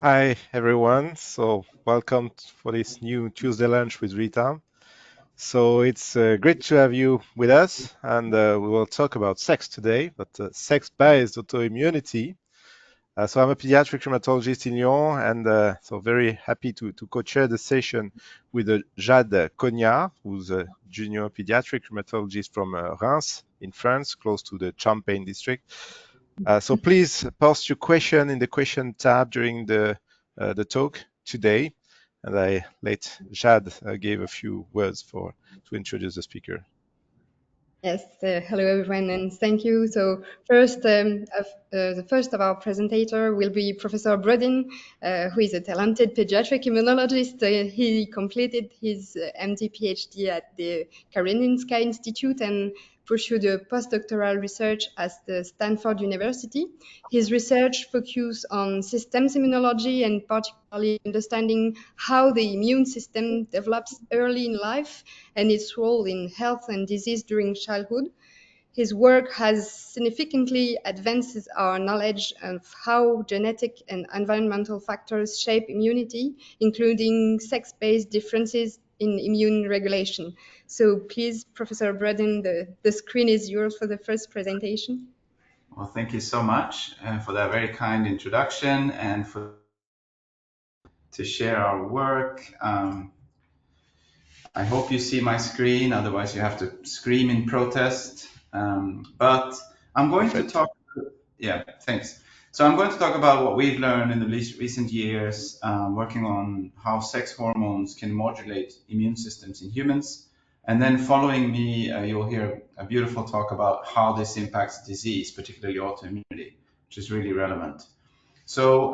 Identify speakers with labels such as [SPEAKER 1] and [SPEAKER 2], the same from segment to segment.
[SPEAKER 1] Hi everyone, so welcome for this new Tuesday lunch with Rita. So it's great to have you with us, and we will talk about sex today, but sex-based autoimmunity. So I'm a pediatric rheumatologist in Lyon, and so very happy to co-chair the session with Jade Cognard, who's a junior pediatric rheumatologist from Reims in France, close to the Champagne district. So please post your question in the question tab during the talk today, and I let Jade give a few words to introduce the speaker.
[SPEAKER 2] Yes, hello everyone, and thank you. So first, the first of our presentator will be Professor Brodin, who is a talented pediatric immunologist. He completed his MD PhD at the Karolinska Institute and pursued a postdoctoral research at the Stanford University. His research focused on systems immunology and particularly understanding how the immune system develops early in life and its role in health and disease during childhood. His work has significantly advanced our knowledge of how genetic and environmental factors shape immunity, including sex-based differences in immune regulation. So please, Professor Brodin, the screen is yours for the first presentation.
[SPEAKER 3] Well, thank you so much for that very kind introduction and to share our work. I hope you see my screen, otherwise you have to scream in protest. But I'm going to talk, yeah, thanks. So I'm going to talk about what we've learned in the recent years, working on how sex hormones can modulate immune systems in humans. And then following me, you'll hear a beautiful talk about how this impacts disease, particularly autoimmunity, which is really relevant. So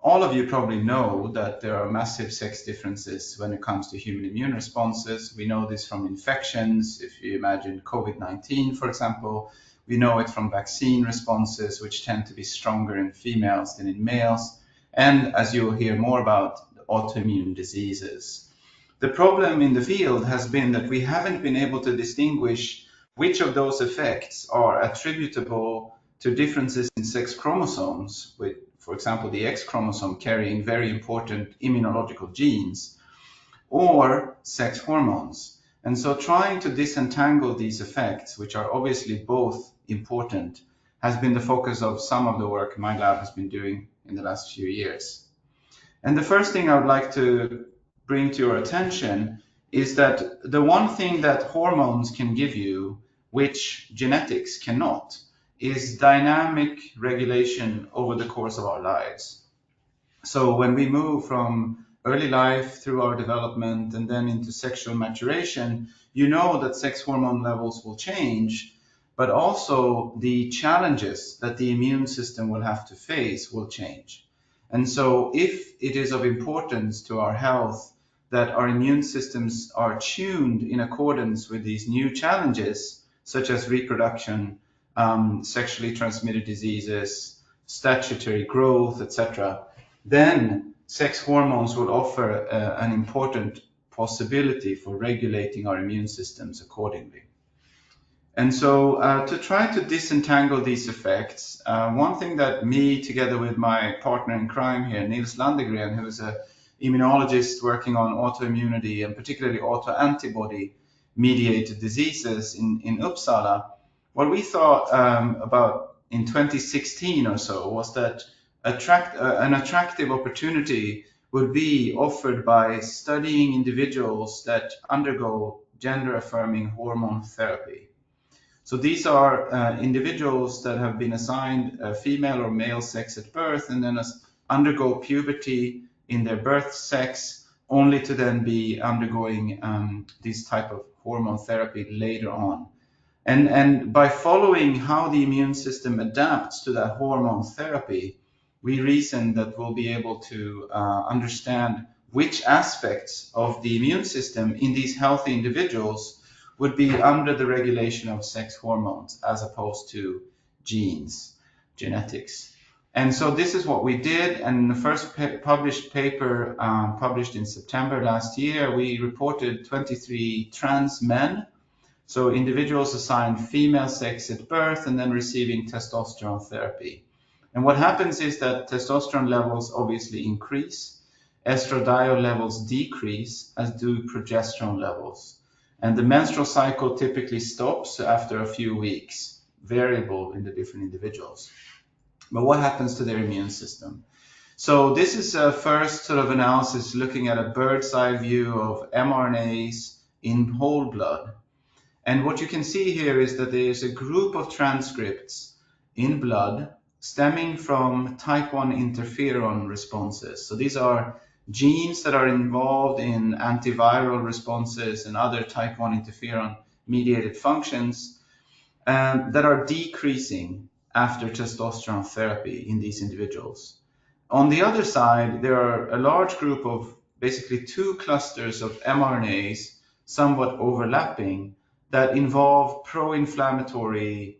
[SPEAKER 3] all of you probably know that there are massive sex differences when it comes to human immune responses. We know this from infections. If you imagine COVID-19, for example, we know it from vaccine responses, which tend to be stronger in females than in males. And as you'll hear more about, autoimmune diseases. The problem in the field has been that we haven't been able to distinguish which of those effects are attributable to differences in sex chromosomes, with, for example, the X chromosome carrying very important immunological genes, or sex hormones. And so trying to disentangle these effects, which are obviously both important, has been the focus of some of the work my lab has been doing in the last few years. And the first thing I would like to bring to your attention is that the one thing that hormones can give you, which genetics cannot, is dynamic regulation over the course of our lives. So when we move from early life through our development and then into sexual maturation, you know that sex hormone levels will change, but also the challenges that the immune system will have to face will change. And so if it is of importance to our health that our immune systems are tuned in accordance with these new challenges, such as reproduction, sexually transmitted diseases, statutory growth, etc., then sex hormones will offer an important possibility for regulating our immune systems accordingly. And so to try to disentangle these effects, one thing that me, together with my partner in crime here, Nils Landegren, who is an immunologist working on autoimmunity and particularly autoantibody mediated diseases in Uppsala, what we thought about in 2016 or so was that an attractive opportunity would be offered by studying individuals that undergo gender affirming hormone therapy. So these are individuals that have been assigned a female or male sex at birth and then undergo puberty in their birth sex, only to then be undergoing this type of hormone therapy later on. And by following how the immune system adapts to that hormone therapy, we reason that we'll be able to understand which aspects of the immune system in these healthy individuals would be under the regulation of sex hormones as opposed to genes, genetics. And so this is what we did. And in the first published paper, published in September last year, we reported 23 trans men. So individuals assigned female sex at birth and then receiving testosterone therapy. And what happens is that testosterone levels obviously increase, estradiol levels decrease, as do progesterone levels. And the menstrual cycle typically stops after a few weeks, variable in the different individuals. But what happens to their immune system? So this is a first sort of analysis looking at a bird's eye view of mRNAs in whole blood. And what you can see here is that there is a group of transcripts in blood stemming from type 1 interferon responses. So these are genes that are involved in antiviral responses and other type 1 interferon mediated functions that are decreasing after testosterone therapy in these individuals. On the other side, there are a large group of basically two clusters of mRNAs, somewhat overlapping, that involve pro-inflammatory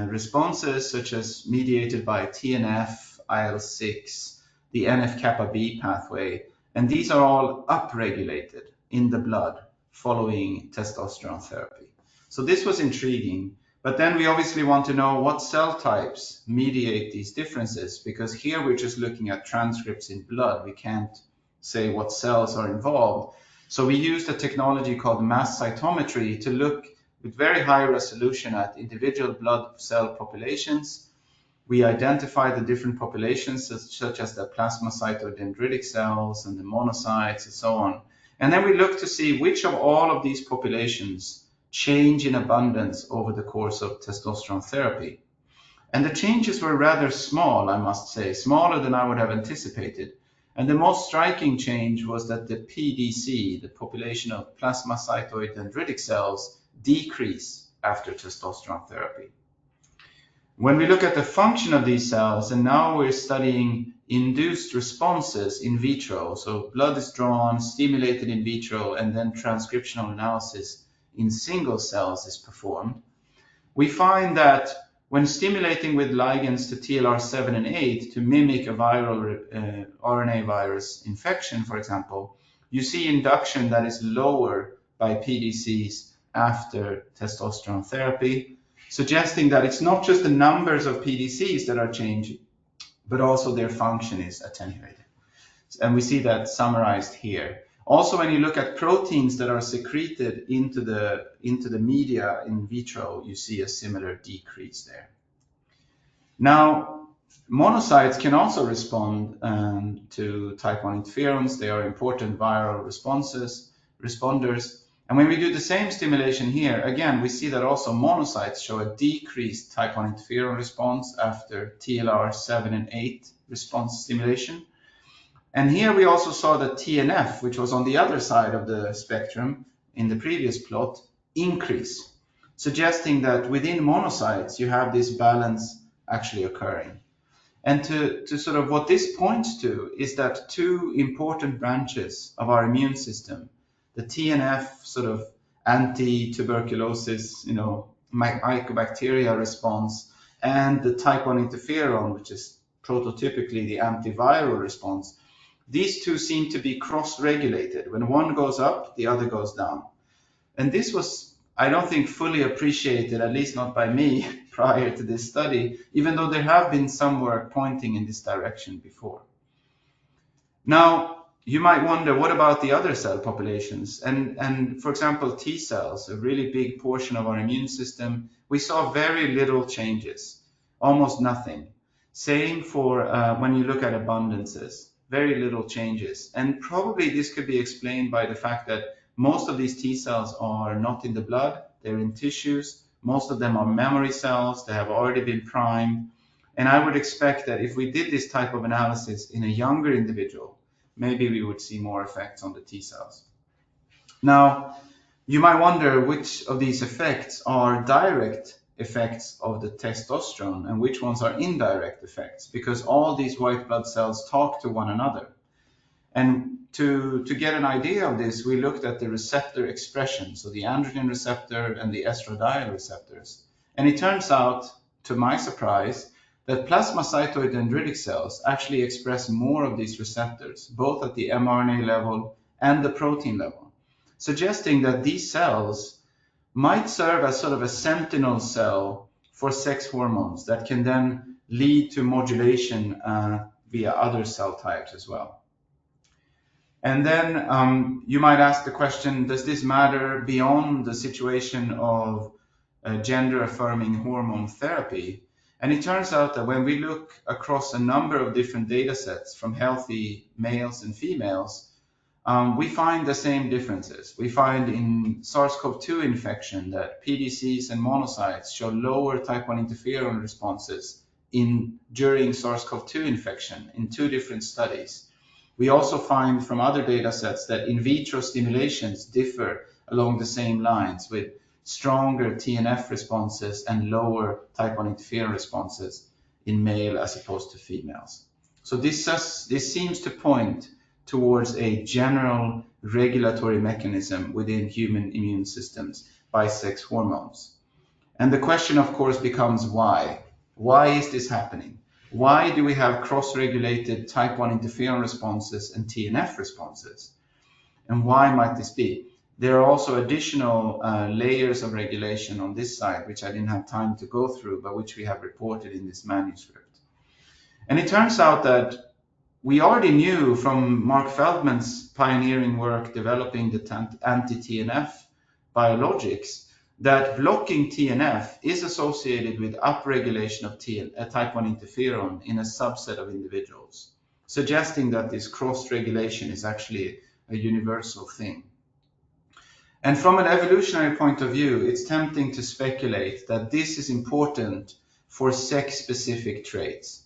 [SPEAKER 3] responses, such as mediated by TNF, IL-6, the NF-kappa B pathway, and these are all upregulated in the blood following testosterone therapy. So this was intriguing, but then we obviously want to know what cell types mediate these differences, because here we're just looking at transcripts in blood. We can't say what cells are involved. So we used a technology called mass cytometry to look with very high resolution at individual blood cell populations. We identified the different populations, such as the plasmacytoid dendritic cells and the monocytes and so on. And then we looked to see which of all of these populations change in abundance over the course of testosterone therapy. And the changes were rather small, I must say, smaller than I would have anticipated. And the most striking change was that the PDC, the population of plasmacytoid dendritic cells, decrease after testosterone therapy. When we look at the function of these cells, and now we're studying induced responses in vitro, so blood is drawn, stimulated in vitro, and then transcriptional analysis in single cells is performed, we find that when stimulating with ligands to TLR7 and 8 to mimic a viral RNA virus infection, for example, you see induction that is lower by PDCs after testosterone therapy, suggesting that it's not just the numbers of PDCs that are changing, but also their function is attenuated. And we see that summarized here. Also, when you look at proteins that are secreted into the media in vitro, you see a similar decrease there. Now, monocytes can also respond to type 1 interferons. They are important viral responders. And when we do the same stimulation here, again, we see that also monocytes show a decreased type 1 interferon response after TLR7 and 8 response stimulation. And here we also saw that TNF, which was on the other side of the spectrum in the previous plot, increase, suggesting that within monocytes, you have this balance actually occurring. And to sort of what this points to is that two important branches of our immune system, the TNF sort of anti-tuberculosis, mycobacteria response, and the type 1 interferon, which is prototypically the antiviral response, these two seem to be cross-regulated. When one goes up, the other goes down. And this was, I don't think, fully appreciated, at least not by me, prior to this study, even though there have been some work pointing in this direction before. Now, you might wonder, what about the other cell populations? And for example, T cells, a really big portion of our immune system, we saw very little changes, almost nothing. Same for when you look at abundances. Very little changes. And probably this could be explained by the fact that most of these T cells are not in the blood, they're in tissues. Most of them are memory cells, they have already been primed. And I would expect that if we did this type of analysis in a younger individual, maybe we would see more effects on the T cells. Now, you might wonder which of these effects are direct effects of the testosterone and which ones are indirect effects, because all these white blood cells talk to one another. And to get an idea of this, we looked at the receptor expression, so the androgen receptor and the estradiol receptors. And it turns out, to my surprise, that plasmacytoid dendritic cells actually express more of these receptors, both at the mRNA level and the protein level, suggesting that these cells might serve as sort of a sentinel cell for sex hormones that can then lead to modulation via other cell types as well. And then you might ask the question, does this matter beyond the situation of gender-affirming hormone therapy? And it turns out that when we look across a number of different data sets from healthy males and females, we find the same differences. We find in SARS-CoV-2 infection that PDCs and monocytes show lower type 1 interferon responses during SARS-CoV-2 infection in 2 different studies. We also find from other data sets that in vitro stimulations differ along the same lines, with stronger TNF responses and lower type 1 interferon responses in male as opposed to females. So this seems to point towards a general regulatory mechanism within human immune systems by sex hormones. And the question, of course, becomes why? Why is this happening? Why do we have cross-regulated type 1 interferon responses and TNF responses? And why might this be? There are also additional layers of regulation on this side, which I didn't have time to go through, but which we have reported in this manuscript. And it turns out that we already knew from Mark Feldman's pioneering work developing the anti-TNF biologics that blocking TNF is associated with upregulation of type 1 interferon in a subset of individuals, suggesting that this cross-regulation is actually a universal thing. And from an evolutionary point of view, it's tempting to speculate that this is important for sex-specific traits.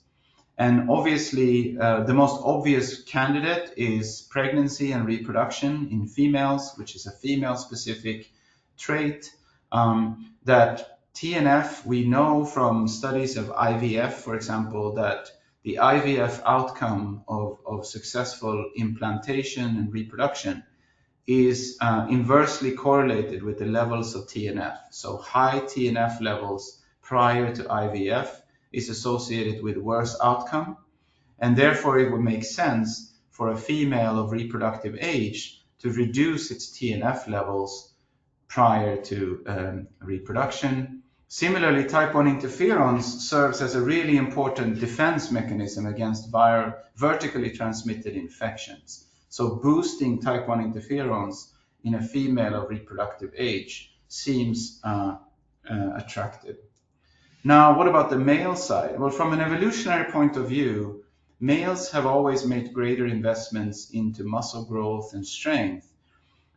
[SPEAKER 3] And obviously, the most obvious candidate is pregnancy and reproduction in females, which is a female-specific trait. That TNF, we know from studies of IVF, for example, that the IVF outcome of successful implantation and reproduction is inversely correlated with the levels of TNF. So high TNF levels prior to IVF is associated with worse outcome, and therefore it would make sense for a female of reproductive age to reduce its TNF levels prior to reproduction. Similarly, type 1 interferons serves as a really important defense mechanism against vertically transmitted infections. So boosting type 1 interferons in a female of reproductive age seems attractive. Now, what about the male side? Well, from an evolutionary point of view, males have always made greater investments into muscle growth and strength.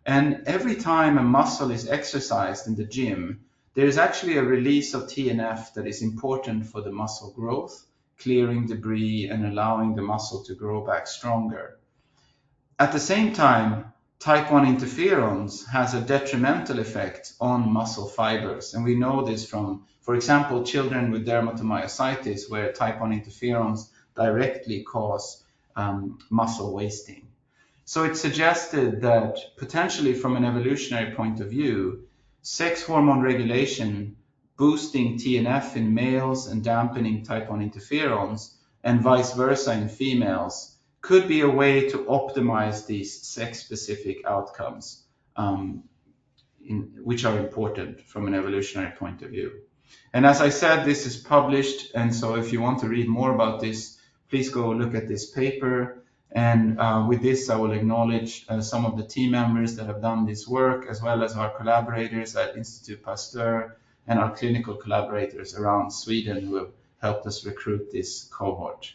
[SPEAKER 3] And every time a muscle is exercised in the gym, there is actually a release of TNF that is important for the muscle growth, clearing debris and allowing the muscle to grow back stronger. At the same time, type 1 interferons has a detrimental effect on muscle fibers. And we know this from, for example, children with dermatomyositis, where type 1 interferons directly cause muscle wasting. So it suggested that potentially from an evolutionary point of view, sex hormone regulation, boosting TNF in males and dampening type 1 interferons, and vice versa in females, could be a way to optimize these sex-specific outcomes, which are important from an evolutionary point of view. And as I said, this is published, and so if you want to read more about this, please go look at this paper. And with this, I will acknowledge some of the team members that have done this work, as well as our collaborators at Institut Pasteur and our clinical collaborators around Sweden who have helped us recruit this cohort.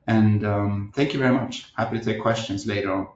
[SPEAKER 3] And thank you very much. Happy to take questions later on.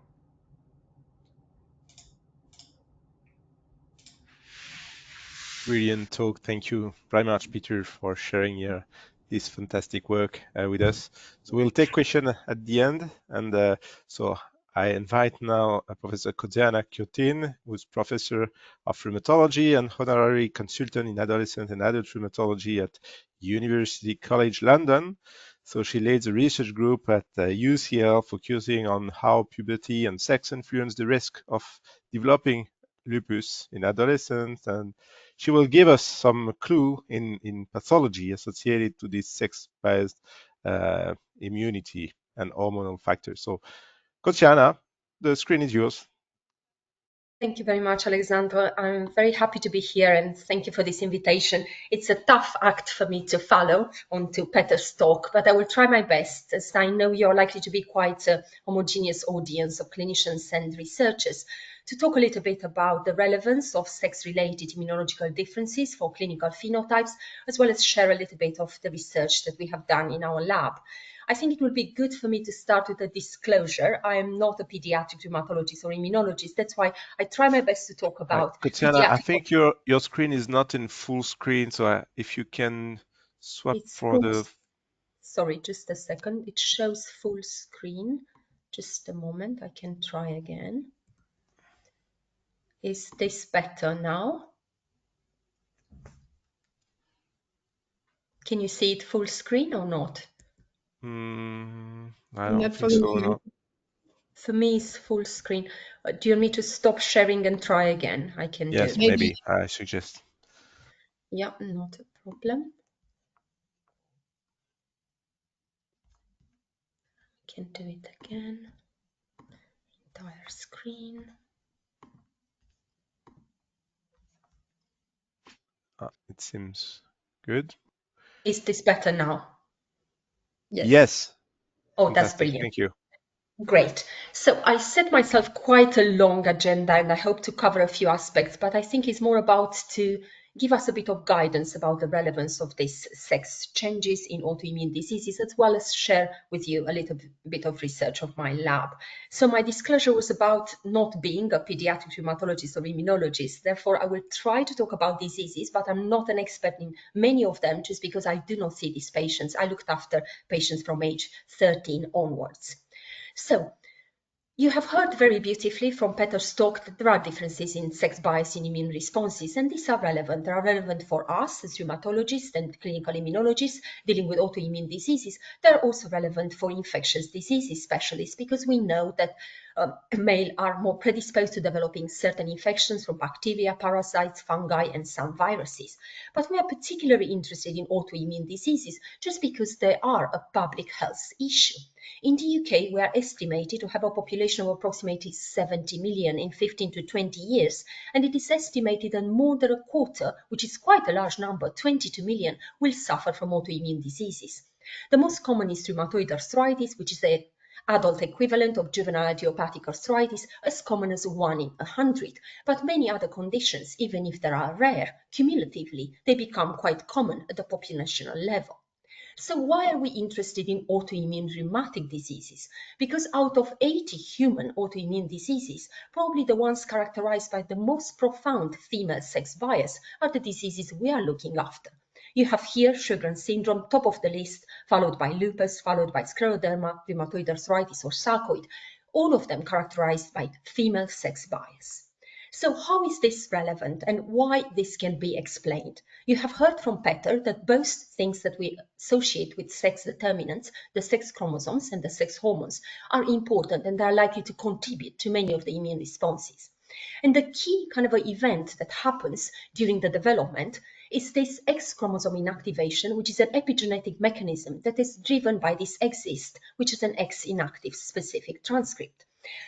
[SPEAKER 1] Brilliant talk. Thank you very much, Peter, for sharing this fantastic work with us. So we'll take question at the end. And so I invite now Professor Coziana Ciurtin, who's professor of rheumatology and honorary consultant in adolescent and adult rheumatology at University College London. So she leads a research group at UCL focusing on how puberty and sex influence the risk of developing lupus in adolescents, and she will give us some clue in pathology associated to this sex-based immunity and hormonal factors. So, Coziana, the screen is yours.
[SPEAKER 4] Thank you very much, Alexandra. I'm very happy to be here and thank you for this invitation. It's a tough act for me to follow onto Peter's talk, but I will try my best, as I know you're likely to be quite a homogeneous audience of clinicians and researchers, to talk a little bit about the relevance of sex-related immunological differences for clinical phenotypes, as well as share a little bit of the research that we have done in our lab. I think it would be good for me to start with a disclosure. I am not a pediatric rheumatologist or immunologist. That's why I try my best to talk about
[SPEAKER 1] Coziana, I
[SPEAKER 4] pediatric.
[SPEAKER 1] think your screen is not in full screen, so if you can swap
[SPEAKER 4] It's
[SPEAKER 1] for the...
[SPEAKER 4] Sorry, just a second. It shows full screen. Just a moment. I can try again. Is this better now? Can you see it full screen or not?
[SPEAKER 1] I don't
[SPEAKER 2] Not
[SPEAKER 1] think
[SPEAKER 2] for
[SPEAKER 1] so,
[SPEAKER 2] me.
[SPEAKER 1] no.
[SPEAKER 4] For me, it's full screen. Do you want me to stop sharing and try again? I can
[SPEAKER 1] Yes,
[SPEAKER 4] do.
[SPEAKER 1] maybe, I suggest.
[SPEAKER 4] Yeah, not a problem. Can do it again. Entire screen.
[SPEAKER 1] It seems good.
[SPEAKER 4] Is this better now?
[SPEAKER 1] Yes.
[SPEAKER 4] Oh, that's
[SPEAKER 1] Fantastic.
[SPEAKER 4] brilliant.
[SPEAKER 1] Thank you.
[SPEAKER 4] Great. So I set myself quite a long agenda and I hope to cover a few aspects, but I think it's more about to give us a bit of guidance about the relevance of these sex changes in autoimmune diseases, as well as share with you a little bit of research of my lab. So my disclosure was about not being a pediatric rheumatologist or immunologist. Therefore, I will try to talk about diseases, but I'm not an expert in many of them just because I do not see these patients. I looked after patients from age 13 onwards. So you have heard very beautifully from Peter's talk that there are differences in sex bias in immune responses, and these are relevant. They are relevant for us as rheumatologists and clinical immunologists dealing with autoimmune diseases. They're also relevant for infectious diseases specialists because we know that male are more predisposed to developing certain infections from bacteria, parasites, fungi, and some viruses. But we are particularly interested in autoimmune diseases just because they are a public health issue. In the UK, we are estimated to have a population of approximately 70 million in 15 to 20 years, and it is estimated that more than a quarter, which is quite a large number, 22 million, will suffer from autoimmune diseases. The most common is rheumatoid arthritis, which is the adult equivalent of juvenile idiopathic arthritis, as common as 1 in 100. But many other conditions, even if they are rare, cumulatively, they become quite common at the populational level. So why are we interested in autoimmune rheumatic diseases? Because out of 80 human autoimmune diseases, probably the ones characterized by the most profound female sex bias are the diseases we are looking after. You have here Sjogren's syndrome, top of the list, followed by lupus, followed by scleroderma, rheumatoid arthritis, or sarcoid, all of them characterized by female sex bias. So how is this relevant and why this can be explained? You have heard from Peter that both things that we associate with sex determinants, the sex chromosomes and the sex hormones, are important and are likely to contribute to many of the immune responses. And the key kind of event that happens during the development is this X chromosome inactivation, which is an epigenetic mechanism that is driven by this X-IST, which is an X inactive specific transcript.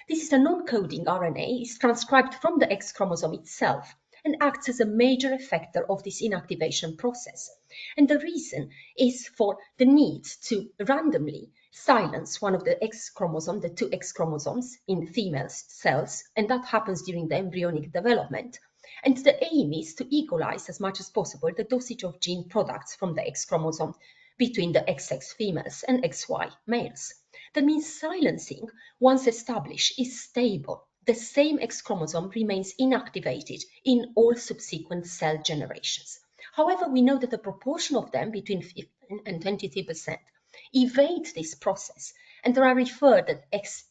[SPEAKER 4] This is a non-coding RNA, is transcribed from the X chromosome itself and acts as a major effector of this inactivation process. And the reason is for the need to randomly silence one of the X chromosome, the two X chromosomes in female cells, and that happens during the embryonic development. And the aim is to equalize as much as possible the dosage of gene products from the X chromosome between the XX females and XY males. That means silencing, once established, is stable. The same X chromosome remains inactivated in all subsequent cell generations. However, we know that a proportion of them, between 15 and 23%, evade this process, and there are referred as X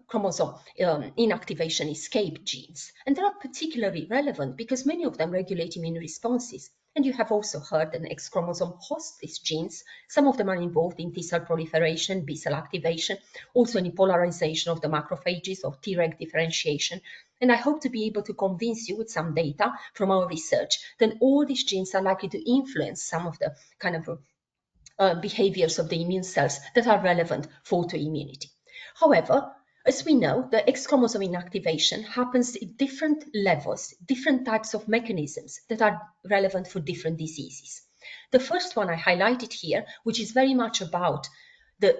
[SPEAKER 4] chromosome inactivation escape genes. And they are particularly relevant because many of them regulate immune responses. And you have also heard that X chromosome hosts these genes. Some of them are involved in T cell proliferation, B cell activation, also in polarization of the macrophages, of Treg differentiation. And I hope to be able to convince you with some data from our research that all these genes are likely to influence some of the kind of behaviors of the immune cells that are relevant for autoimmunity. However, As we know, the X chromosome inactivation happens at different levels, different types of mechanisms that are relevant for different diseases. The first one I highlighted here, which is very much about the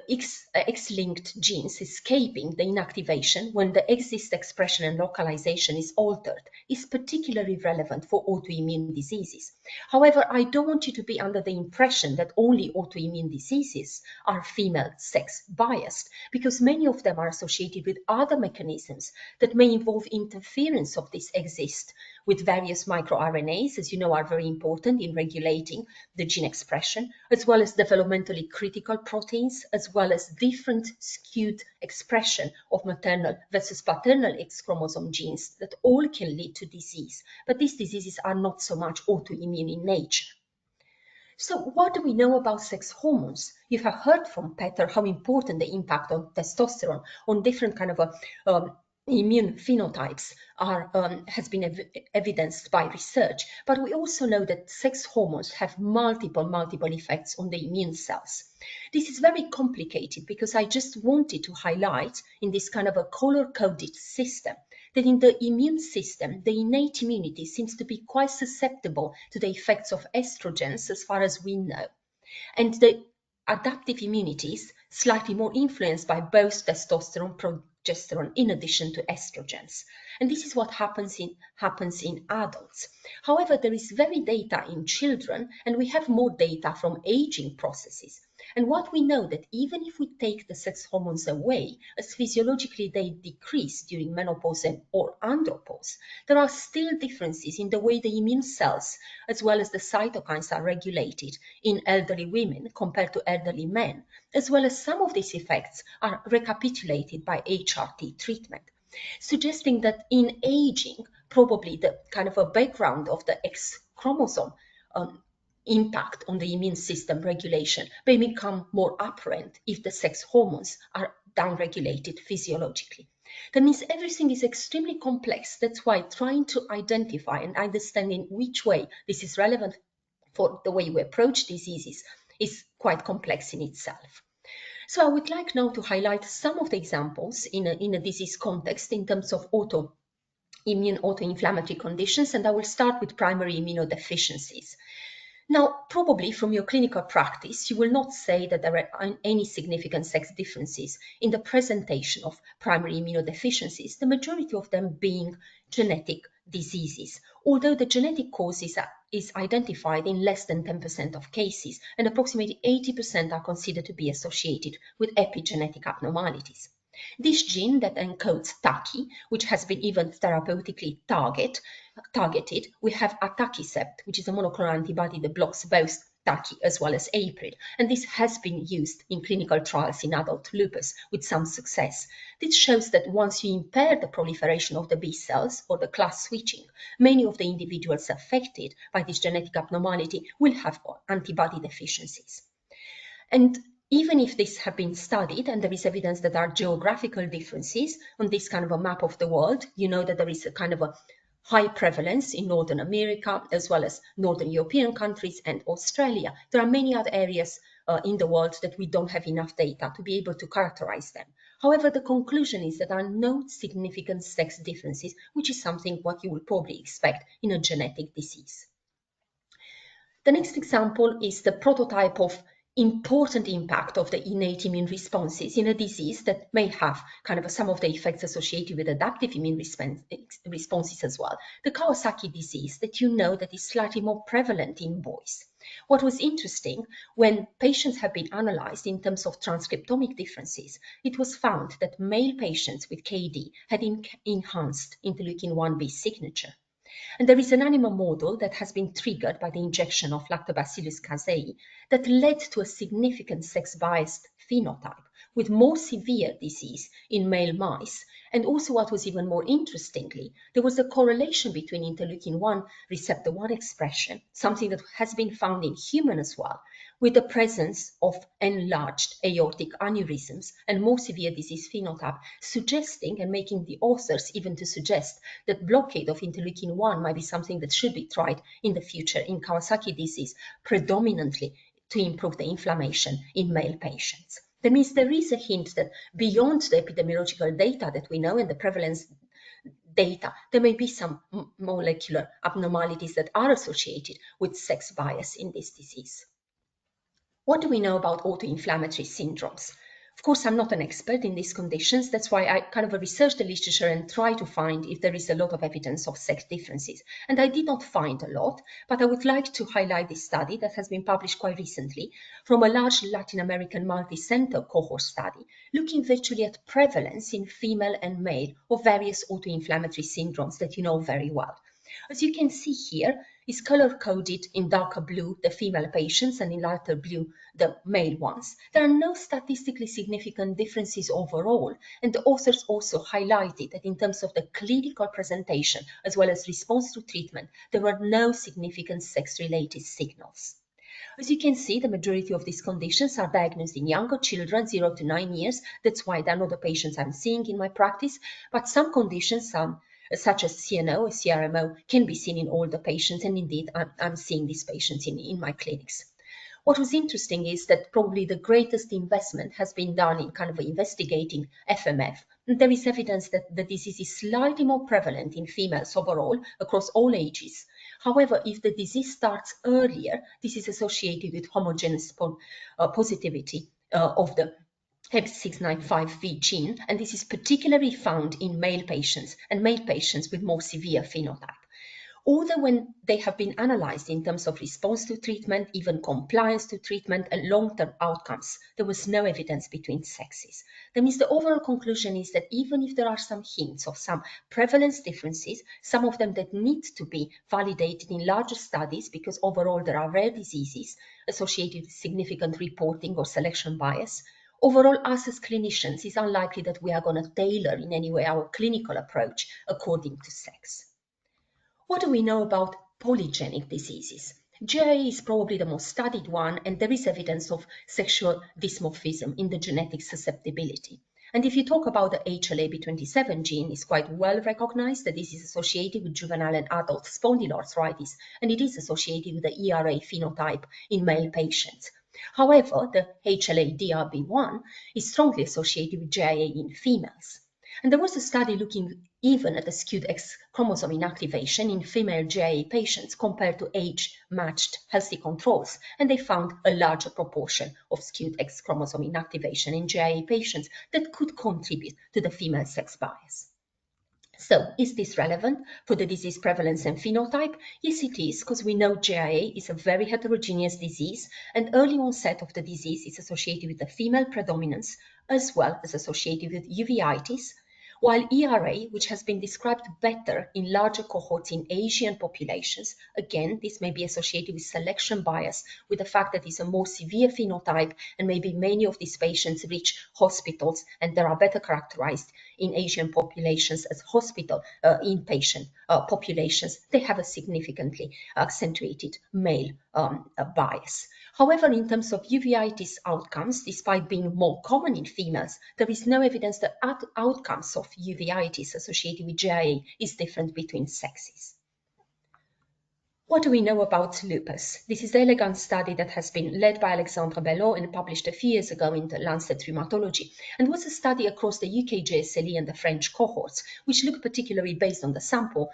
[SPEAKER 4] X-linked genes escaping the inactivation when the X-cyst expression and localization is altered, is particularly relevant for autoimmune diseases. However, I don't want you to be under the impression that only autoimmune diseases are female sex biased, because many of them are associated with other mechanisms that may involve interference of this X-cyst with various microRNAs, as you know, are very important in regulating the gene expression, as well as developmentally critical proteins, as well as different skewed expression of maternal versus paternal X chromosome genes that all can lead to disease. But these diseases are not so much autoimmune in nature. So what do we know about sex hormones? You have heard from Peter how important the impact on testosterone, on different kind of immune phenotypes has been evidenced by research. But we also know that sex hormones have multiple effects on the immune cells. This is very complicated because I just wanted to highlight in this kind of a color-coded system that in the immune system, the innate immunity seems to be quite susceptible to the effects of estrogens as far as we know. And the adaptive immunity is slightly more influenced by both testosterone, progesterone, in addition to estrogens. And this is what happens in adults. However, there is very data in children, and we have more data from aging processes. And what we know that even if we take the sex hormones away, as physiologically they decrease during menopause or andropause, there are still differences in the way the immune cells, as well as the cytokines, are regulated in elderly women compared to elderly men, as well as some of these effects are recapitulated by HRT treatment, suggesting that in aging, probably the kind of a background of the X chromosome impact on the immune system regulation may become more apparent if the sex hormones are downregulated physiologically. That means everything is extremely complex. That's why trying to identify and understand in which way this is relevant for the way we approach diseases is quite complex in itself. So I would like now to highlight some of the examples in a disease context in terms of autoinflammatory conditions, and I will start with primary immunodeficiencies. Now, probably from your clinical practice, you will not say that there are any significant sex differences in the presentation of primary immunodeficiencies, the majority of them being genetic diseases, although the genetic cause is identified in less than 10% of cases, and approximately 80% are considered to be associated with epigenetic abnormalities. This gene that encodes TACI, which has been even therapeutically targeted, we have atacicept, which is a monoclonal antibody that blocks both TACI as well as APRIL, and this has been used in clinical trials in adult lupus with some success. This shows that once you impair the proliferation of the B cells or the class switching, many of the individuals affected by this genetic abnormality will have antibody deficiencies. And even if this have been studied and there is evidence that there are geographical differences on this kind of a map of the world, you know that there is a kind of a high prevalence in Northern America, as well as Northern European countries and Australia. There are many other areas in the world that we don't have enough data to be able to characterize them. However, the conclusion is that there are no significant sex differences, which is something what you would probably expect in a genetic disease. The next example is the prototype of important impact of the innate immune responses in a disease that may have kind of some of the effects associated with adaptive immune responses as well. The Kawasaki disease that you know that is slightly more prevalent in boys. What was interesting, when patients have been analyzed in terms of transcriptomic differences, it was found that male patients with KD had enhanced interleukin-1b signature. And there is an animal model that has been triggered by the injection of Lactobacillus casei that led to a significant sex-biased phenotype with more severe disease in male mice. And also what was even more interestingly, there was a correlation between interleukin-1 receptor 1 expression, something that has been found in human as well, with the presence of enlarged aortic aneurysms and more severe disease phenotype, suggesting and making the authors even to suggest that blockade of interleukin-1 might be something that should be tried in the future in Kawasaki disease, predominantly to improve the inflammation in male patients. That means there is a hint that beyond the epidemiological data that we know and the prevalence data, there may be some molecular abnormalities that are associated with sex bias in this disease. What do we know about autoinflammatory syndromes? Of course, I'm not an expert in these conditions. That's why I kind of researched the literature and try to find if there is a lot of evidence of sex differences. And I did not find a lot, but I would like to highlight this study that has been published quite recently from a large Latin American multi-center cohort study, looking virtually at prevalence in female and male of various autoinflammatory syndromes that you know very well. As you can see here, is color-coded in darker blue the female patients and in lighter blue the male ones. There are no statistically significant differences overall, and the authors also highlighted that in terms of the clinical presentation as well as response to treatment, there were no significant sex-related signals. As you can see, the majority of these conditions are diagnosed in younger children, 0 to 9 years. That's why they're not the patients I'm seeing in my practice, but some conditions, such as CNO or CRMO, can be seen in older patients, and indeed I'm seeing these patients in my clinics. What was interesting is that probably the greatest investment has been done in kind of investigating FMF. And there is evidence that the disease is slightly more prevalent in females overall across all ages. However, if the disease starts earlier, this is associated with homogeneous positivity of the Hep695V gene, and this is particularly found in male patients and male patients with more severe phenotype. Although when they have been analyzed in terms of response to treatment, even compliance to treatment and long-term outcomes, there was no evidence between sexes. That means the overall conclusion is that even if there are some hints of some prevalence differences, some of them that need to be validated in larger studies because overall there are rare diseases associated with significant reporting or selection bias, overall, us as clinicians, it's unlikely that we are going to tailor in any way our clinical approach according to sex. What do we know about polygenic diseases? GIA is probably the most studied one, and there is evidence of sexual dysmorphism in the genetic susceptibility. And if you talk about the HLA-B27 gene, it's quite well recognized that this is associated with juvenile and adult spondyloarthritis, and it is associated with the ERA phenotype in male patients. However, the HLA-DRB1 is strongly associated with GIA in females. And there was a study looking even at the skewed X chromosome inactivation in female GIA patients compared to age-matched healthy controls, and they found a larger proportion of skewed X chromosome inactivation in GIA patients that could contribute to the female sex bias. So, is this relevant for the disease prevalence and phenotype? Yes, it is, because we know GIA is a very heterogeneous disease, and early onset of the disease is associated with the female predominance as well as associated with uveitis, while ERA, which has been described better in larger cohorts in Asian populations, again, this may be associated with selection bias, with the fact that it's a more severe phenotype, and maybe many of these patients reach hospitals, and they are better characterized in Asian populations as hospital inpatient populations. They have a significantly accentuated male bias. However, in terms of uveitis outcomes, despite being more common in females, there is no evidence that outcomes of uveitis associated with GIA is different between sexes. What do we know about lupus? This is the elegant study that has been led by Alexandre Belot and published a few years ago in the Lancet Rheumatology, and was a study across the UK JSLE and the French cohorts, which looked particularly based on the sample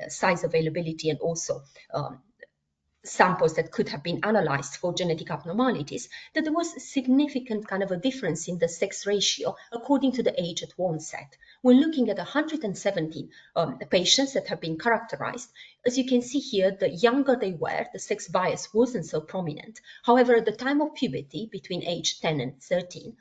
[SPEAKER 4] size availability and also samples that could have been analyzed for genetic abnormalities, that there was a significant kind of a difference in the sex ratio according to the age at onset. When looking at 117 patients that have been characterized, as you can see here, the younger they were, the sex bias wasn't so prominent. However, at the time of puberty, between age 10 and 13,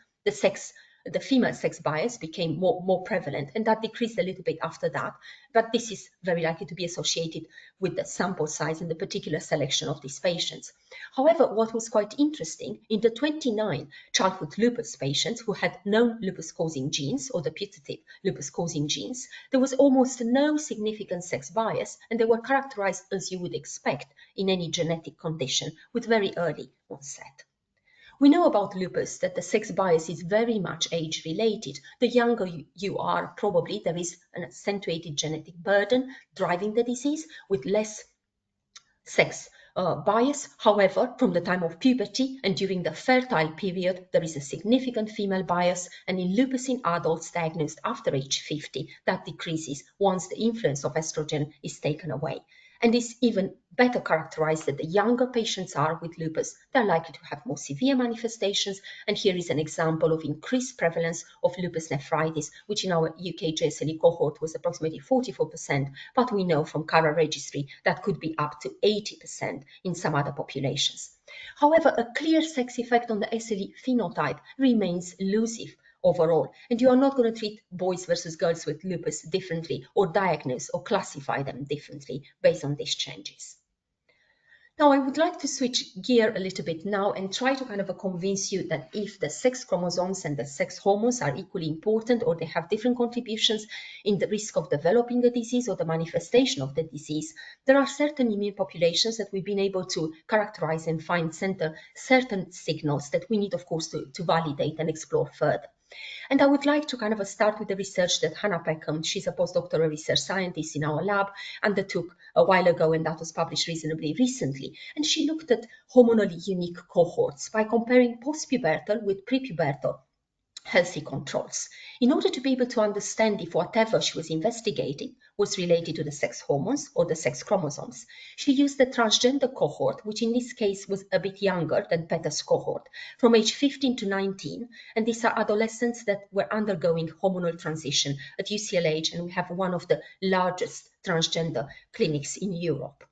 [SPEAKER 4] the female sex bias became more prevalent, and that decreased a little bit after that. But this is very likely to be associated with the sample size and the particular selection of these patients. However, what was quite interesting, in the 29 childhood lupus patients who had known lupus-causing genes or the putative lupus-causing genes, there was almost no significant sex bias, and they were characterized as you would expect in any genetic condition with very early onset. We know about lupus that the sex bias is very much age-related. The younger you are, probably there is an accentuated genetic burden driving the disease with less sex bias. However, from the time of puberty and during the fertile period, there is a significant female bias, and in lupus in adults diagnosed after age 50, that decreases once the influence of estrogen is taken away. And is even better characterized that the younger patients are with lupus, they're likely to have more severe manifestations. And here is an example of increased prevalence of lupus nephritis, which in our UK JSLE cohort was approximately 44%, but we know from CARA registry that could be up to 80% in some other populations. However, a clear sex effect on the SLE phenotype remains elusive overall, and you are not going to treat boys versus girls with lupus differently or diagnose or classify them differently based on these changes. Now, I would like to switch gear a little bit now and try to kind of convince you that if the sex chromosomes and the sex hormones are equally important or they have different contributions in the risk of developing the disease or the manifestation of the disease, there are certain immune populations that we've been able to characterize and find certain signals that we need, of course, to validate and explore further. And I would like to kind of start with the research that Hannah Peckham, she's a postdoctoral research scientist in our lab, undertook a while ago, and that was published reasonably recently. And she looked at hormonally unique cohorts by comparing postpubertal with prepubertal healthy controls in order to be able to understand if whatever she was investigating was related to the sex hormones or the sex chromosomes. She used the transgender cohort, which in this case was a bit younger than Petter's cohort, from age 15 to 19, and these are adolescents that were undergoing hormonal transition at UCLH, and we have one of the largest transgender clinics in Europe.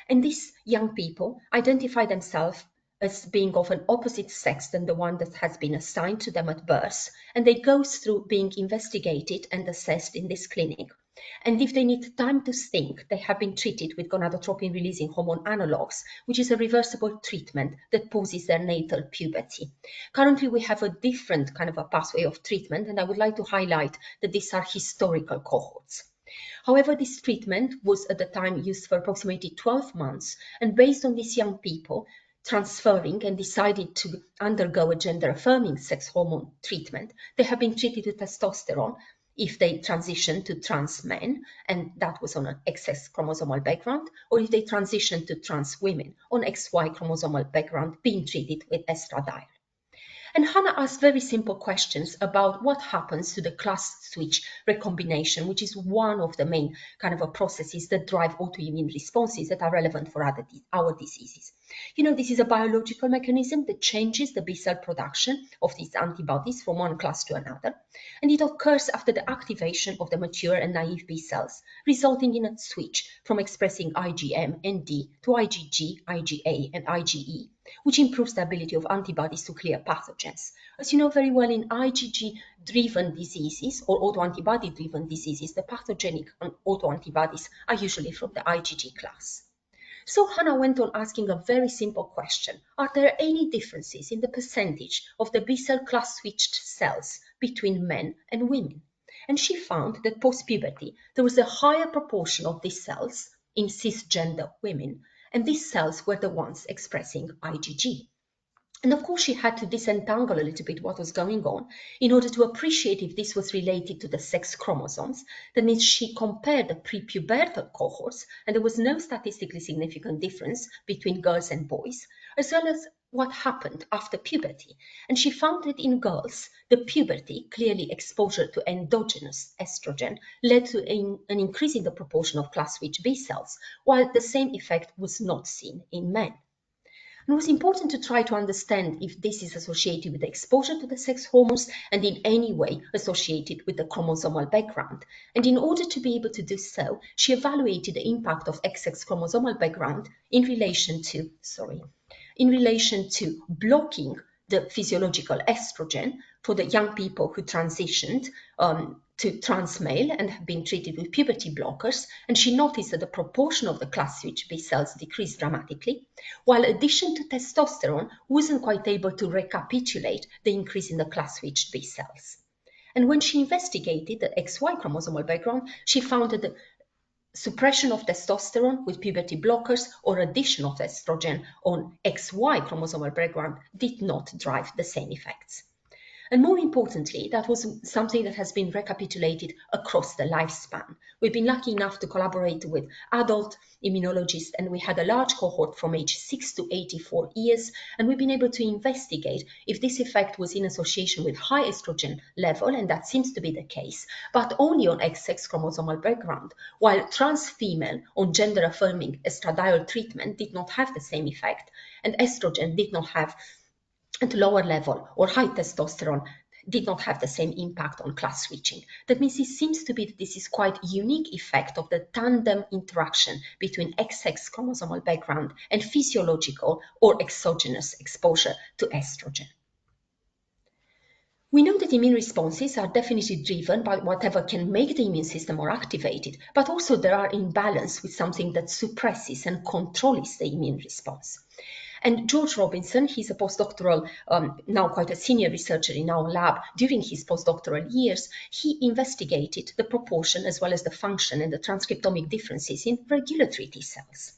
[SPEAKER 4] And these young people identify themselves as being of an opposite sex than the one that has been assigned to them at birth, and they go through being investigated and assessed in this clinic. And if they need time to think, they have been treated with gonadotropin-releasing hormone analogues, which is a reversible treatment that pauses their natal puberty. Currently, we have a different kind of a pathway of treatment, and I would like to highlight that these are historical cohorts. However, this treatment was at the time used for approximately 12 months, and based on these young people transferring and decided to undergo a gender-affirming sex hormone treatment, they have been treated with testosterone if they transition to trans men, and that was on an XX chromosomal background, or if they transition to trans women on XY chromosomal background, being treated with estradiol. And Hannah asked very simple questions about what happens to the class switch recombination, which is one of the main kind of processes that drive autoimmune responses that are relevant for our diseases. You know, this is a biological mechanism that changes the B cell production of these antibodies from one class to another, and it occurs after the activation of the mature and naive B cells, resulting in a switch from expressing IgM and D to IgG, IgA, and IgE, which improves the ability of antibodies to clear pathogens. As you know very well, in IgG-driven diseases or autoantibody-driven diseases, the pathogenic autoantibodies are usually from the IgG class. So Hannah went on asking a very simple question. Are there any differences in the percentage of the B-cell class-switched cells between men and women? And she found that post-puberty, there was a higher proportion of these cells in cisgender women, and these cells were the ones expressing IgG. And of course, she had to disentangle a little bit what was going on in order to appreciate if this was related to the sex chromosomes. That means she compared the prepubertal cohorts, and there was no statistically significant difference between girls and boys, as well as what happened after puberty. And she found that in girls, the puberty, clearly exposure to endogenous estrogen, led to an increase in the proportion of class switch B cells, while the same effect was not seen in men. It was important to try to understand if this is associated with the exposure to the sex hormones and in any way associated with the chromosomal background. And in order to be able to do so, she evaluated the impact of XX chromosomal background in relation to blocking the physiological estrogen for the young people who transitioned to trans male and have been treated with puberty blockers, and she noticed that the proportion of the class switch B cells decreased dramatically, while addition to testosterone wasn't quite able to recapitulate the increase in the class switch B cells. And when she investigated the XY chromosomal background, she found that the suppression of testosterone with puberty blockers or addition of estrogen on XY chromosomal background did not drive the same effects. And more importantly, that was something that has been recapitulated across the lifespan. We've been lucky enough to collaborate with adult immunologists, and we had a large cohort from age 6 to 84 years, and we've been able to investigate if this effect was in association with high estrogen level, and that seems to be the case, but only on XX chromosomal background, while trans female on gender-affirming estradiol treatment did not have the same effect, and estrogen did not have at lower level, or high testosterone did not have the same impact on class switching. That means it seems to be that this is quite a unique effect of the tandem interaction between XX chromosomal background and physiological or exogenous exposure to estrogen. We know that immune responses are definitely driven by whatever can make the immune system more activated, but also there are imbalance with something that suppresses and controls the immune response. And George Robinson, he's a postdoctoral, now quite a senior researcher in our lab. During his postdoctoral years, he investigated the proportion as well as the function and the transcriptomic differences in regulatory T cells.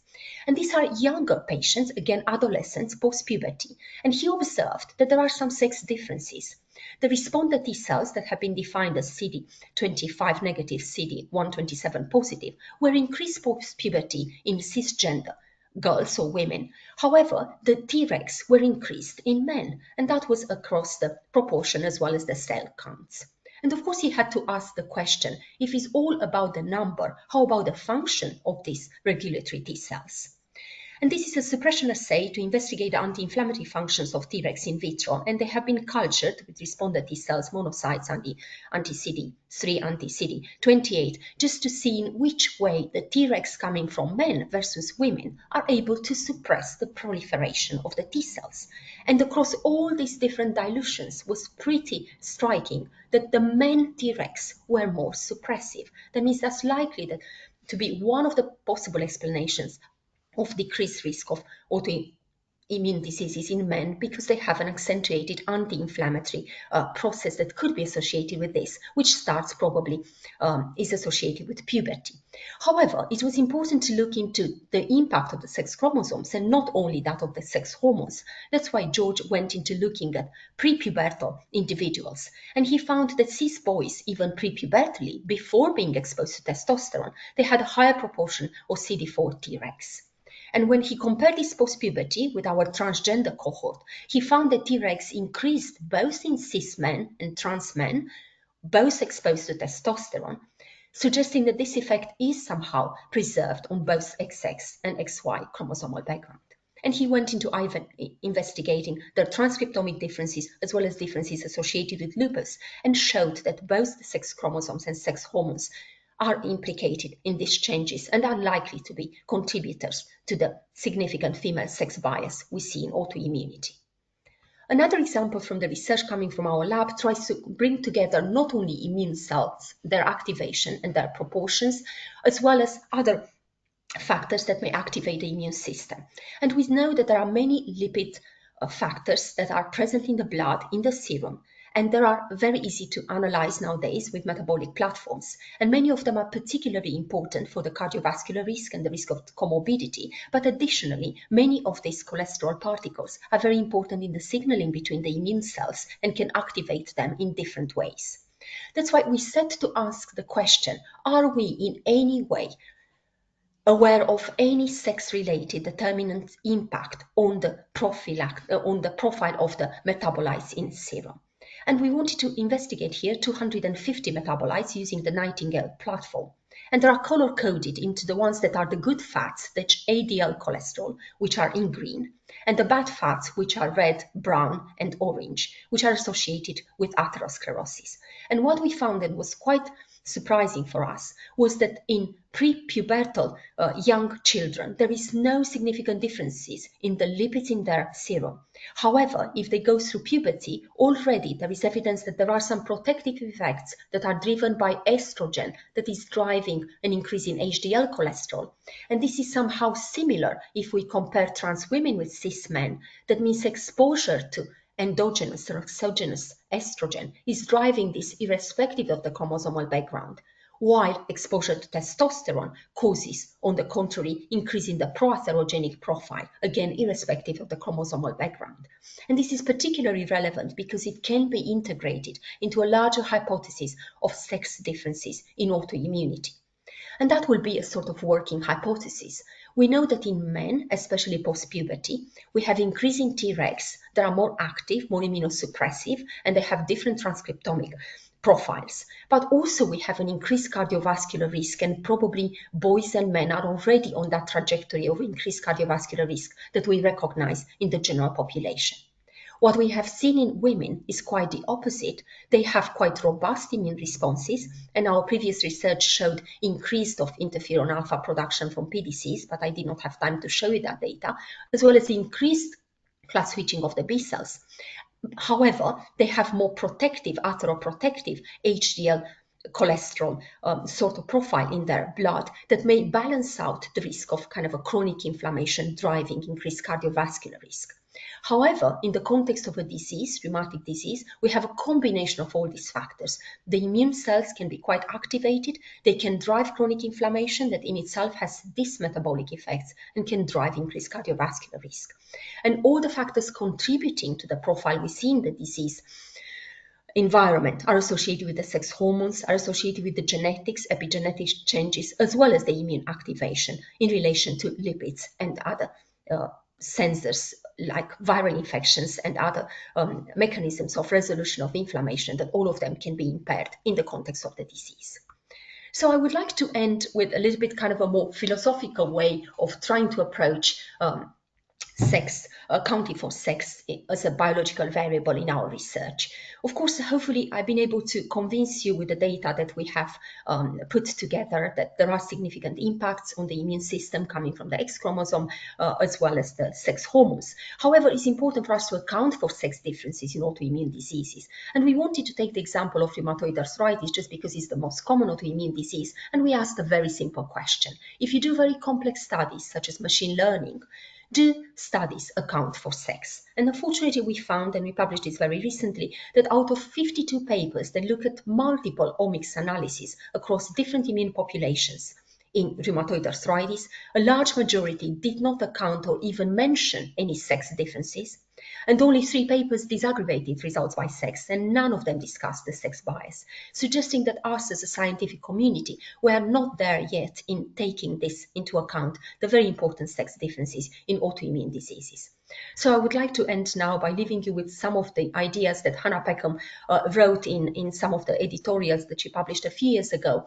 [SPEAKER 4] And these are younger patients, again, adolescents, post-puberty. And he observed that there are some sex differences. The responder T cells that have been defined as CD25 negative, CD127 positive, were increased post-puberty in cisgender girls or women. However, the Tregs were increased in men, and that was across the proportion as well as the cell counts. And of course, he had to ask the question, if it's all about the number, how about the function of these regulatory T cells? And this is a suppression assay to investigate the anti-inflammatory functions of Tregs in vitro, and they have been cultured with responder T cells, monocytes, anti-CD3, anti-CD28, just to see in which way the Tregs coming from men versus women are able to suppress the proliferation of the T cells. And across all these different dilutions was pretty striking that the men Tregs were more suppressive. That means that's likely that to be one of the possible explanations of decreased risk of autoimmune diseases in men, because they have an accentuated anti-inflammatory process that could be associated with this, which starts probably is associated with puberty. However, it was important to look into the impact of the sex chromosomes and not only that of the sex hormones. That's why George went into looking at prepubertal individuals, and he found that cis boys, even prepubertally, before being exposed to testosterone, they had a higher proportion of CD4 Tregs. And when he compared this post-puberty with our transgender cohort, he found that Tregs increased both in cis men and trans men, both exposed to testosterone, suggesting that this effect is somehow preserved on both XX and XY chromosomal background. And he went into investigating the transcriptomic differences as well as differences associated with lupus, and showed that both the sex chromosomes and sex hormones are implicated in these changes and are likely to be contributors to the significant female sex bias we see in autoimmunity. Another example from the research coming from our lab tries to bring together not only immune cells, their activation and their proportions, as well as other factors that may activate the immune system. And we know that there are many lipid factors that are present in the blood, in the serum, and they are very easy to analyze nowadays with metabolic platforms. And many of them are particularly important for the cardiovascular risk and the risk of comorbidity. But additionally, many of these cholesterol particles are very important in the signaling between the immune cells and can activate them in different ways. That's why we set to ask the question, are we in any way aware of any sex-related determinant impact on the profile of the metabolites in serum? And we wanted to investigate here 250 metabolites using the Nightingale platform. And they are color-coded into the ones that are the good fats, the HDL cholesterol, which are in green, and the bad fats, which are red, brown, and orange, which are associated with atherosclerosis. And what we found that was quite surprising for us was that in prepubertal young children, there is no significant differences in the lipids in their serum. However, if they go through puberty, already there is evidence that there are some protective effects that are driven by estrogen that is driving an increase in HDL cholesterol. And this is somehow similar if we compare trans women with cis men. That means exposure to endogenous or exogenous estrogen is driving this irrespective of the chromosomal background. while exposure to testosterone causes, on the contrary, increase in the proatherogenic profile, again, irrespective of the chromosomal background. And this is particularly relevant because it can be integrated into a larger hypothesis of sex differences in autoimmunity. And that will be a sort of working hypothesis. We know that in men, especially post-puberty, we have increasing Tregs that are more active, more immunosuppressive, and they have different transcriptomic profiles. But also we have an increased cardiovascular risk, and probably boys and men are already on that trajectory of increased cardiovascular risk that we recognize in the general population. What we have seen in women is quite the opposite. They have quite robust immune responses, and our previous research showed increased of interferon alpha production from PDCs, but I did not have time to show you that data, as well as the increased class switching of the B cells. However, they have more protective, atheroprotective HDL cholesterol sort of profile in their blood that may balance out the risk of kind of a chronic inflammation driving increased cardiovascular risk. However, in the context of a disease, rheumatic disease, we have a combination of all these factors. The immune cells can be quite activated. They can drive chronic inflammation that in itself has these metabolic effects and can drive increased cardiovascular risk. And all the factors contributing to the profile we see in the disease environment are associated with the sex hormones, are associated with the genetics, epigenetic changes, as well as the immune activation in relation to lipids and other sensors like viral infections and other mechanisms of resolution of inflammation, that all of them can be impaired in the context of the disease. So I would like to end with a little bit kind of a more philosophical way of trying to approach sex, accounting for sex as a biological variable in our research. Of course, hopefully I've been able to convince you with the data that we have put together that there are significant impacts on the immune system coming from the X chromosome as well as the sex hormones. However, it's important for us to account for sex differences in autoimmune diseases. And we wanted to take the example of rheumatoid arthritis just because it's the most common autoimmune disease. And we asked a very simple question. If you do very complex studies such as machine learning, do studies account for sex? And unfortunately, we found, and we published this very recently, that out of 52 papers that look at multiple omics analysis across different immune populations in rheumatoid arthritis, a large majority did not account or even mention any sex differences. And only 3 papers disaggregated results by sex, and none of them discussed the sex bias, suggesting that us as a scientific community, we are not there yet in taking this into account, the very important sex differences in autoimmune diseases. So I would like to end now by leaving you with some of the ideas that Hannah Peckham wrote in some of the editorials that she published a few years ago,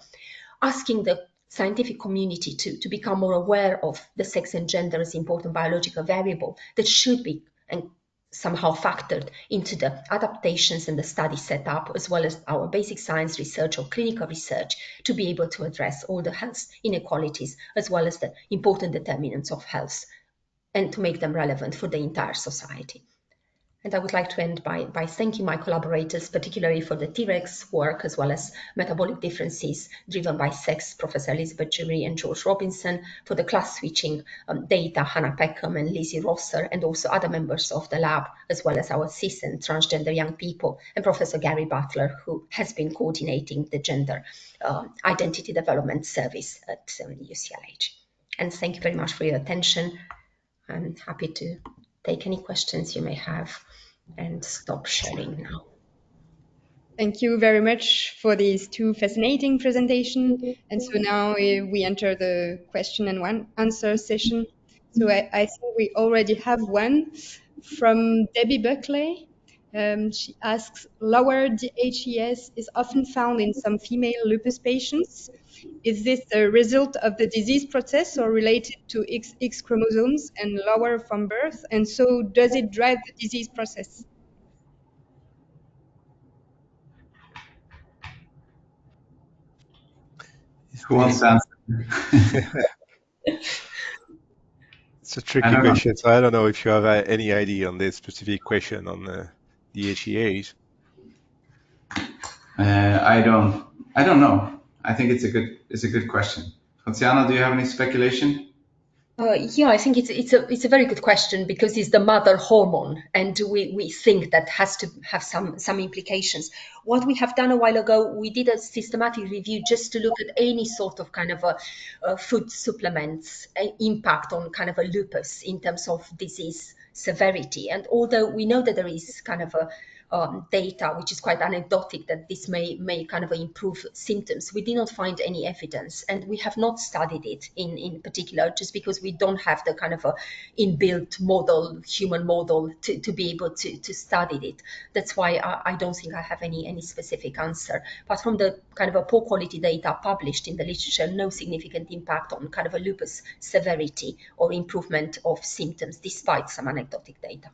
[SPEAKER 4] asking the scientific community to become more aware of the sex and gender as important biological variable that should be and somehow factored into the adaptations and the study setup, as well as our basic science research or clinical research, to be able to address all the health inequalities, as well as the important determinants of health, and to make them relevant for the entire society. And I would like to end by thanking my collaborators, particularly for the Tregs work, as well as metabolic differences driven by sex, Professor Elizabeth Jury and George Robinson, for the class switching data, Hannah Peckham and Lizzie Rosser, and also other members of the lab, as well as our cis and transgender young people, and Professor Gary Butler, who has been coordinating the gender identity development service at UCLH. And thank you very much for your attention. I'm happy to take any questions you may have and stop sharing now.
[SPEAKER 2] Thank you very much for these 2 fascinating presentations. And so now we enter the question and answer session. So I think we already have one from Debbie Buckley. She asks, lower DHEAS is often found in some female lupus patients. Is this a result of the disease process or related to X chromosomes and lower from birth? And so does it drive the disease process?
[SPEAKER 3] Who wants to answer?
[SPEAKER 1] It's a tricky question, so I don't know if you have any idea on this specific question on DHEAs.
[SPEAKER 3] I don't know. I think it's a good question. Coziana, do you have any speculation?
[SPEAKER 4] Yeah, I think it's a very good question because it's the mother hormone, and we think that has to have some implications. What we have done a while ago, we did a systematic review just to look at any sort of kind of a food supplements impact on kind of a lupus in terms of disease severity. And although we know that there is kind of a data, which is quite anecdotic, that this may kind of improve symptoms. We did not find any evidence, and we have not studied it in particular, just because we don't have the kind of a inbuilt model, human model, to be able to study it. That's why I don't think I have any specific answer. But from the kind of a poor quality data published in the literature, no significant impact on kind of a lupus severity or improvement of symptoms, despite some anecdotic data.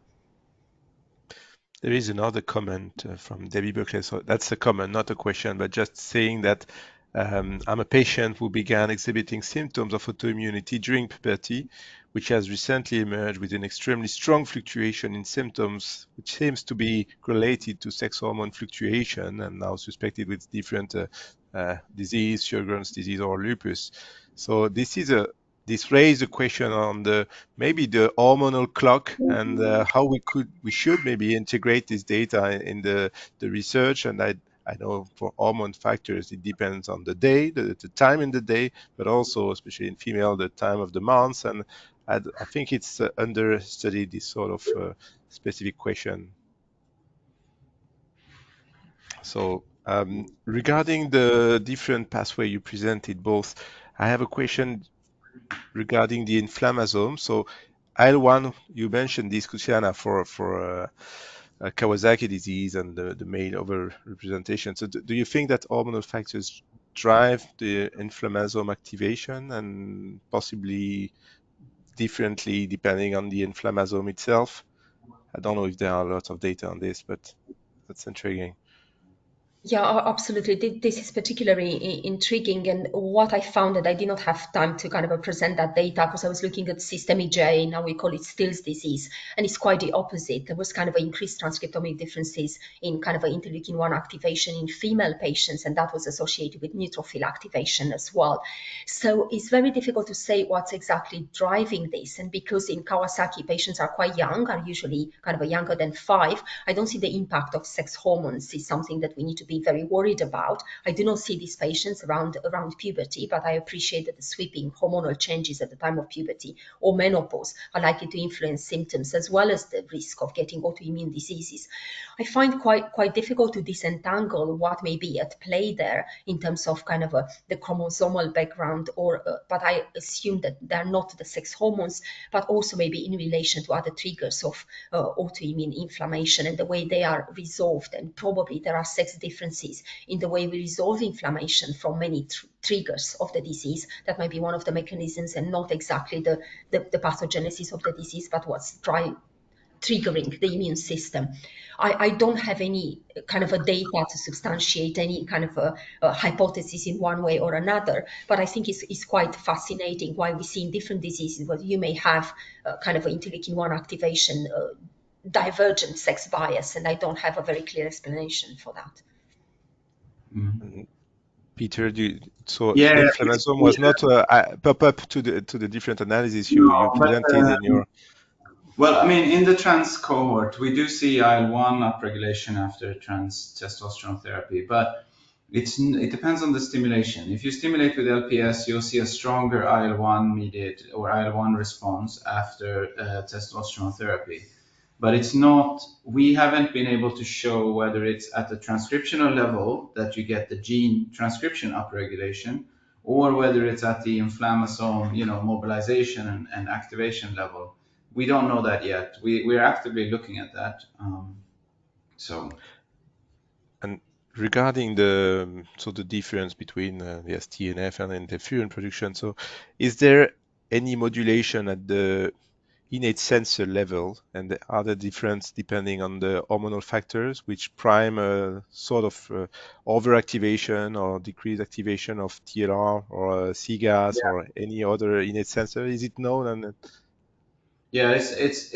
[SPEAKER 1] There is another comment from Debbie Berkeley. So that's a comment, not a question, but just saying that I'm a patient who began exhibiting symptoms of autoimmunity during puberty, which has recently emerged with an extremely strong fluctuation in symptoms, which seems to be related to sex hormone fluctuation and now suspected with different disease, Sjogren's disease or lupus. So this raised a question on maybe the hormonal clock and how we should maybe integrate this data in the research. And I know for hormone factors, it depends on the day, the time in the day, but also, especially in female, the time of the month. And I think it's understudied, this sort of specific question. So regarding the different pathway you presented both, I have a question regarding the inflammasome. So IL-1, you mentioned this, Coziana, for Kawasaki disease and the male overrepresentation. So do you think that hormonal factors drive the inflammasome activation and possibly differently depending on the inflammasome itself? I don't know if there are lots of data on this, but that's intriguing.
[SPEAKER 4] Yeah, absolutely. This is particularly intriguing. And what I found, that I did not have time to kind of present that data because I was looking at systemic J, now we call it Still's disease. And it's quite the opposite. There was kind of increased transcriptomic differences in kind of interleukin-1 activation in female patients, and that was associated with neutrophil activation as well. So it's very difficult to say what's exactly driving this. And because in Kawasaki, patients are quite young, are usually kind of younger than 5, I don't see the impact of sex hormones is something that we need to be very worried about. I do not see these patients around puberty, but I appreciate that the sweeping hormonal changes at the time of puberty or menopause are likely to influence symptoms as well as the risk of getting autoimmune diseases. I find quite difficult to disentangle what may be at play there in terms of kind of the chromosomal background, but I assume that they're not the sex hormones, but also maybe in relation to other triggers of autoimmune inflammation and the way they are resolved. And probably there are sex differences in the way we resolve inflammation from many triggers of the disease. That might be one of the mechanisms and not exactly the pathogenesis of the disease, but what's triggering the immune system. I don't have any kind of a data to substantiate any kind of a hypothesis in one way or another, but I think it's quite fascinating why we see in different diseases where you may have kind of interleukin-1 activation, divergent sex bias, and I don't have a very clear explanation for that.
[SPEAKER 3] Mm.
[SPEAKER 1] Peter, so
[SPEAKER 3] Yeah,
[SPEAKER 1] the inflammasome was not pop up to the different analysis you
[SPEAKER 3] no, but
[SPEAKER 1] presented in your.
[SPEAKER 3] well, I mean, in the trans cohort, we do see IL-1 upregulation after trans testosterone therapy, but it depends on the stimulation. If you stimulate with LPS, you'll see a stronger IL-1 mediated or IL-1 response after testosterone therapy. But it's not, we haven't been able to show whether it's at the transcriptional level that you get the gene transcription upregulation, or whether it's at the inflammasome, mobilization and activation level. We don't know that yet. We're actively looking at that.
[SPEAKER 1] And regarding the difference between the TNF and interferon production, so is there any modulation at the innate sensor level, and are there difference depending on the hormonal factors which prime a sort of overactivation or decreased activation of TLR or CGAS or any other innate sensor? Is it known? And
[SPEAKER 3] Yeah,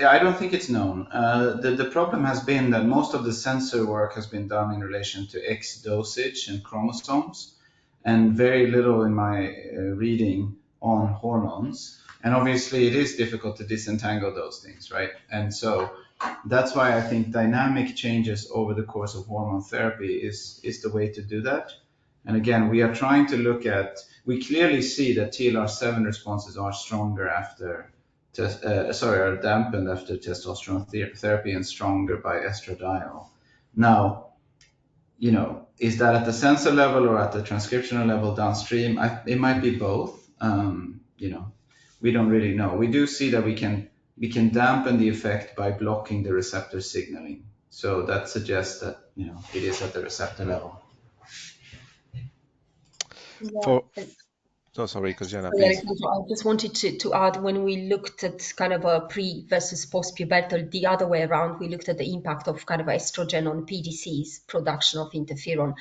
[SPEAKER 3] I don't think it's known. The problem has been that most of the sensor work has been done in relation to X dosage and chromosomes, and very little in my reading on hormones. And obviously, it is difficult to disentangle those things, right? And so that's why I think dynamic changes over the course of hormone therapy is the way to do that. And again, we are trying to look at, we clearly see that TLR7 responses are stronger after, are dampened after testosterone therapy and stronger by estradiol. Now, is that at the sensor level or at the transcriptional level downstream? It might be both. We don't really know. We do see that we can dampen the effect by blocking the receptor signaling. So that suggests that it is at the receptor level.
[SPEAKER 4] Yeah.
[SPEAKER 1] Sorry, Coziana,
[SPEAKER 4] Sorry,
[SPEAKER 1] please.
[SPEAKER 4] Alexandra, I just wanted to add, when we looked at kind of a pre versus post-pubertal, the other way around, we looked at the impact of kind of estrogen on PDC's production of interferon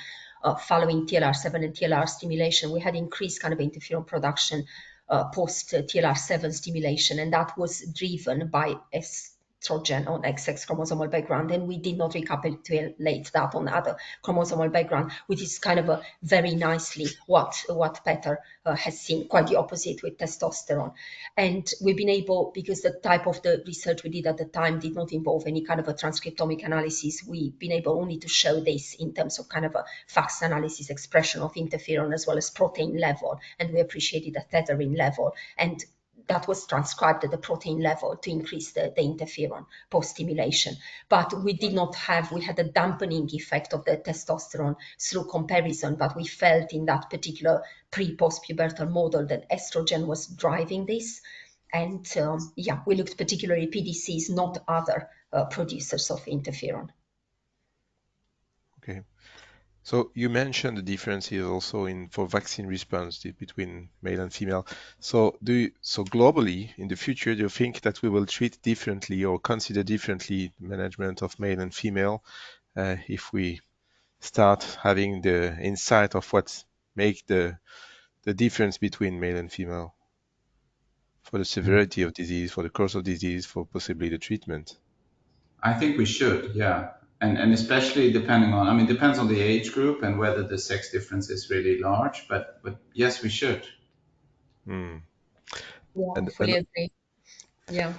[SPEAKER 4] following TLR7 and TLR stimulation. We had increased kind of interferon production post TLR7 stimulation, and that was driven by estrogen on XX chromosomal background, and we did not recapitulate that on other chromosomal background, which is kind of a very nicely what Peter has seen, quite the opposite with testosterone. And we've been able, because the type of the research we did at the time did not involve any kind of a transcriptomic analysis, we've been able only to show this in terms of kind of a FACS analysis, expression of interferon as well as protein level, and we appreciated the tethering level, and that was transcribed at the protein level to increase the interferon post-stimulation. But we did not have, we had a dampening effect of the testosterone through comparison, but we felt in that particular pre-post-pubertal model that estrogen was driving this. And we looked particularly PDCs, not other producers of interferon.
[SPEAKER 1] Okay. So you mentioned the differences also for vaccine response between male and female. So globally in the future, do you think that we will treat differently or consider differently management of male and female if we start having the insight of what make the difference between male and female for the severity of disease, for the course of disease, for possibly the treatment?
[SPEAKER 3] I think we should, yeah. And especially depending on, depends on the age group and whether the sex difference is really large, but yes, we should.
[SPEAKER 1] Hmm.
[SPEAKER 4] Yeah,
[SPEAKER 1] And
[SPEAKER 4] fully agree. Yeah.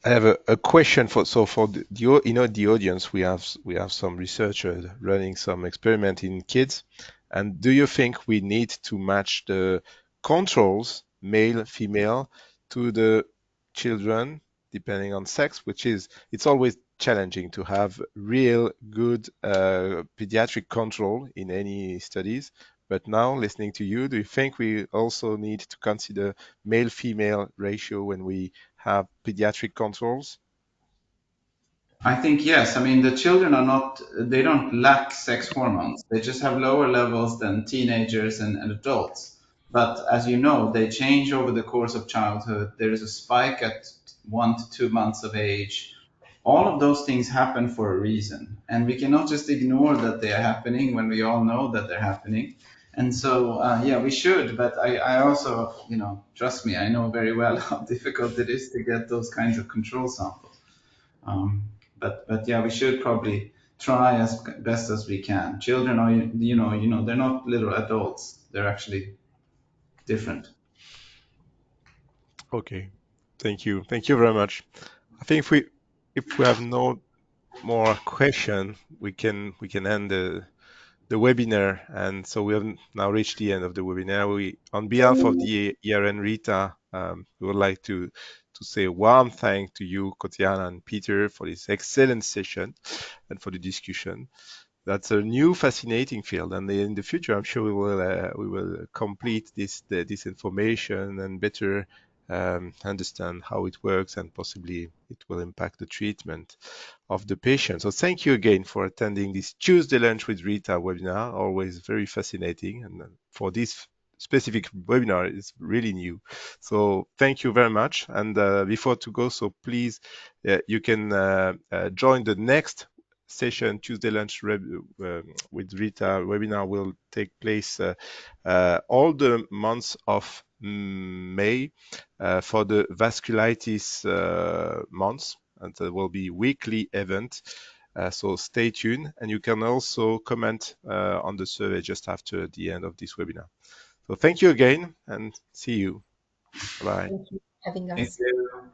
[SPEAKER 1] I have a question for the audience. We have some researchers running some experiment in kids, and do you think we need to match the controls, male, female, to the children depending on sex? It's always challenging to have real good pediatric control in any studies. But now, listening to you, do you think we also need to consider male-female ratio when we have pediatric controls?
[SPEAKER 3] I think yes. The children they don't lack sex hormones. They just have lower levels than teenagers and adults. But as you know, they change over the course of childhood. There is a spike at 1 to 2 months of age. All of those things happen for a reason. And we cannot just ignore that they are happening when we all know that they're happening. And so, we should. But I also, trust me, I know very well how difficult it is to get those kinds of control samples. But yeah, we should probably try as best as we can. Children are, they're not little adults. They're actually different.
[SPEAKER 1] Okay, thank you very much. I think if we have no more question, we can end the webinar. And so we have now reached the end of the webinar. On behalf of the ERN-RITA, we would like to say a warm thank to you, Coziana and Peter, for this excellent session and for the discussion. That's a new fascinating field, and in the future, I'm sure we will complete this information and better understand how it works, and possibly it will impact the treatment of the patient. So thank you again for attending this Tuesday Lunch with Rita webinar, always very fascinating. And for this specific webinar, it's really new. So thank you very much. And before to go, so please, you can join the next session. Tuesday Lunch with Rita webinar will take place all the months of May for the vasculitis months, and there will be weekly event. So stay tuned, and you can also comment on the survey just after the end of this webinar. So thank you again, and see you. Bye.
[SPEAKER 4] Thank you for having
[SPEAKER 3] Thank
[SPEAKER 4] us.
[SPEAKER 3] you.